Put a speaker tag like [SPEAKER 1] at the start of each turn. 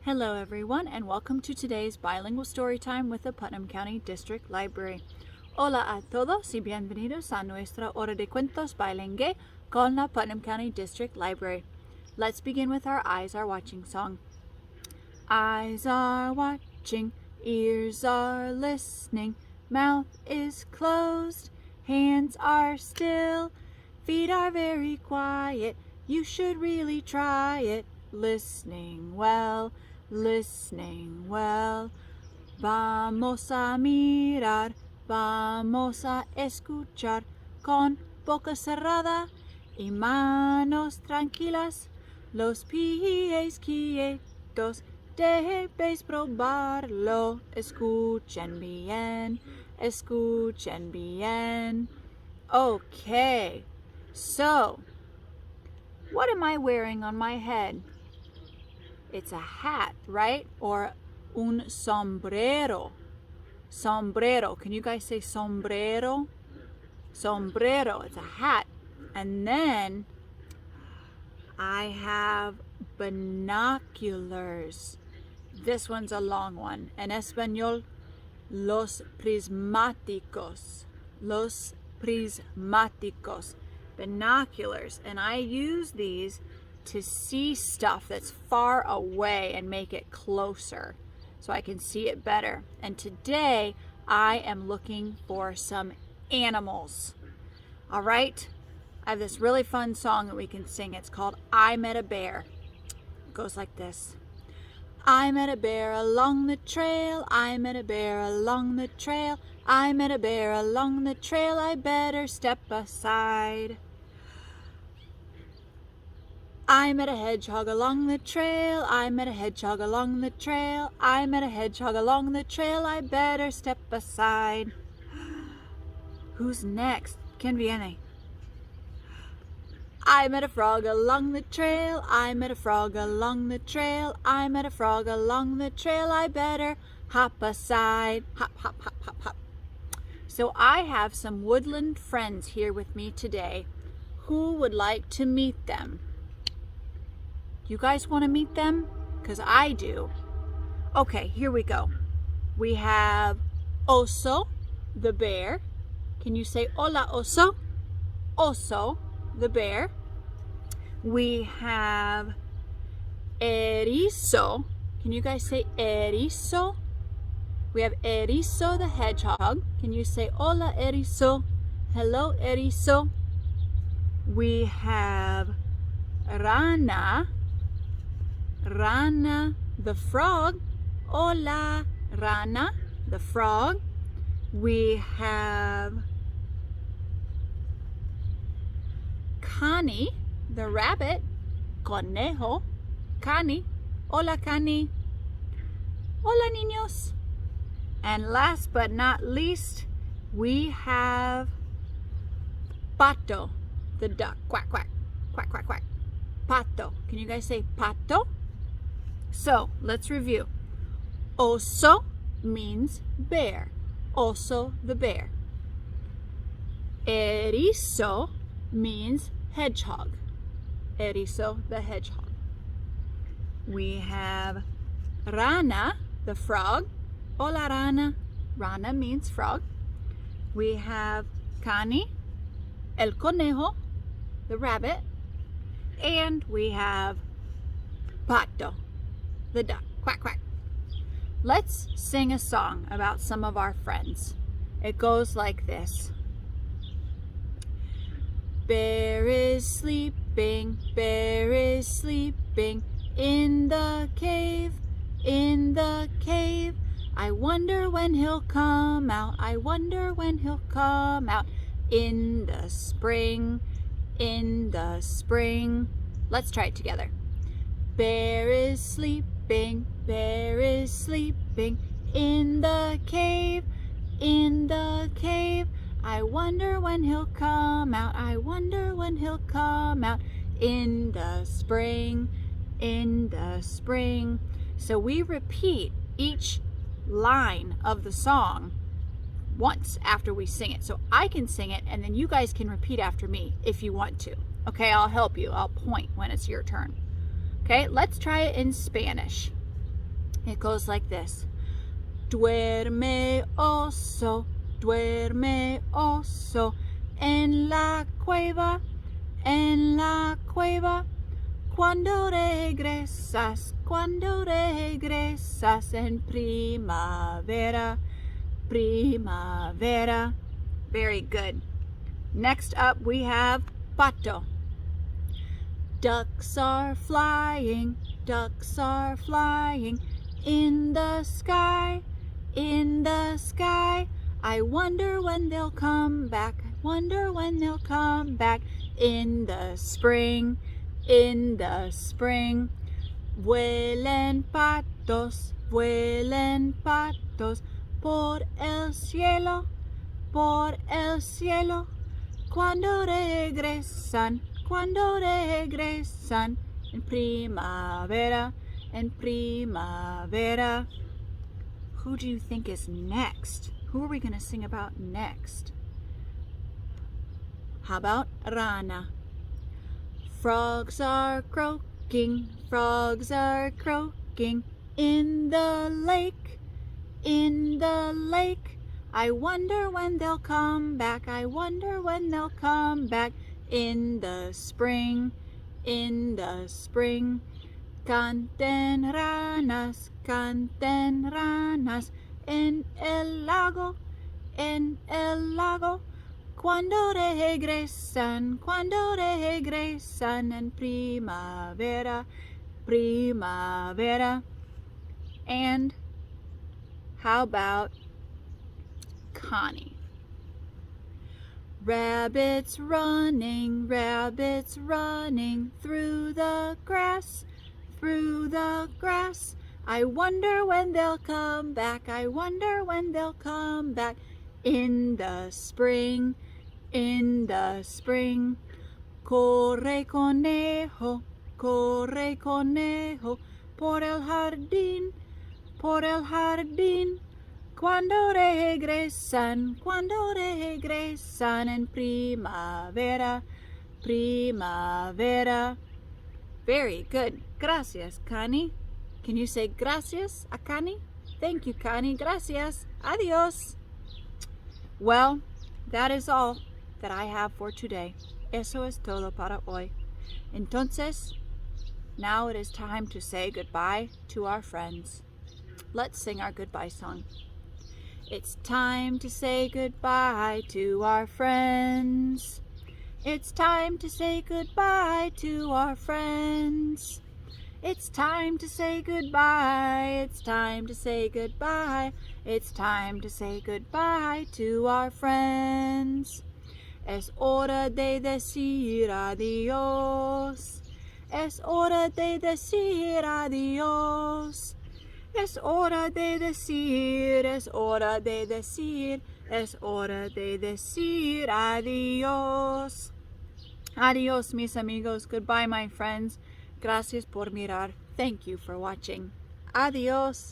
[SPEAKER 1] Hello everyone and welcome to today's bilingual story time with the Putnam County District Library. Hola a todos y bienvenidos a nuestra hora de cuentos bilingüe con la Putnam County District Library. Let's begin with our eyes are watching song. Eyes are watching, ears are listening, mouth is closed, hands are still, feet are very quiet, you should really try it, listening well. Listening well. Vamos a mirar, vamos a escuchar con boca cerrada y manos tranquilas, los pies quietos, debéis probarlo. Escuchen bien, escuchen bien. Okay, so what am I wearing on my head? It's a hat, right? Or un sombrero. Sombrero. Can you guys say sombrero? Sombrero. It's a hat. And then I have binoculars. This one's a long one. En español, los prismáticos. Los prismáticos. Binoculars. And I use these to see stuff that's far away and make it closer so I can see it better. And today I am looking for some animals. All right, I have this really fun song that we can sing. It's called I Met a Bear. It goes like this. I met a bear along the trail, I met a bear along the trail, I met a bear along the trail, I better step aside. I met a hedgehog along the trail, I met a hedgehog along the trail, I met a hedgehog along the trail, I better step aside. Who's next? ¿Quién viene? I met a frog along the trail, I met a frog along the trail, I met a frog along the trail, I better hop aside. Hop, hop, hop, hop, hop. So I have some woodland friends here with me today. Who would like to meet them? You guys want to meet them? Because I do. Okay, here we go. We have Oso, the bear. Can you say hola, Oso? Oso, the bear. We have Erizo. Can you guys say Erizo? We have Erizo, the hedgehog. Can you say hola, Erizo? Hello, Erizo. We have Rana. Rana, the frog. Hola, Rana, the frog. We have Cani, the rabbit. Conejo, Cani. Hola, Cani. Hola, niños. And last but not least, we have Pato, the duck. Quack, quack, quack, quack, quack. Pato. Can you guys say pato? So let's review. Oso means bear. Oso, the bear. Erizo means hedgehog. Erizo, the hedgehog. We have Rana, the frog. Hola, Rana. Rana means frog. We have Cani, el conejo, the rabbit. And we have Pato, the duck. Quack, quack. Let's sing a song about some of our friends. It goes like this. Bear is sleeping in the cave, in the cave. I wonder when he'll come out, I wonder when he'll come out in the spring, in the spring. Let's try it together. Bear is sleeping in the cave, in the cave. I wonder when he'll come out, I wonder when he'll come out in the spring, in the spring. So we repeat each line of the song once after we sing it. So I can sing it and then you guys can repeat after me if you want to. Okay, I'll help you. I'll point when it's your turn. Okay, let's try it in Spanish. It goes like this. Duerme oso, en la cueva, en la cueva. Cuando regresas en primavera, primavera. Very good. Next up we have pato. Ducks are flying in the sky, in the sky. I wonder when they'll come back, in the spring, in the spring. Vuelen patos, por el cielo, cuando regresan, en primavera, Who do you think is next? Who are we going to sing about next? How about rana? Frogs are croaking, in the lake, I wonder when they'll come back, in the spring, Canten ranas, en el lago, cuando regresan, en primavera, And how about Connie? Rabbits running through the grass, I wonder when they'll come back, in the spring, Corre conejo, por el jardín, cuando regresan, en primavera, Very good. Gracias, Connie. Can you say gracias a Connie? Thank you, Connie. Gracias. Adios. Well, that is all that I have for today. Eso es todo para hoy. Entonces, now it is time to say goodbye to our friends. Let's sing our goodbye song. It's time to say goodbye to our friends. It's time to say goodbye to our friends. It's time to say goodbye. It's time to say goodbye. It's time to say goodbye to our friends. Es hora de decir adiós. Es hora de decir adiós. Es hora de decir, es hora de decir, es hora de decir adiós. Adiós, mis amigos. Goodbye, my friends. Gracias por mirar. Thank you for watching. Adiós.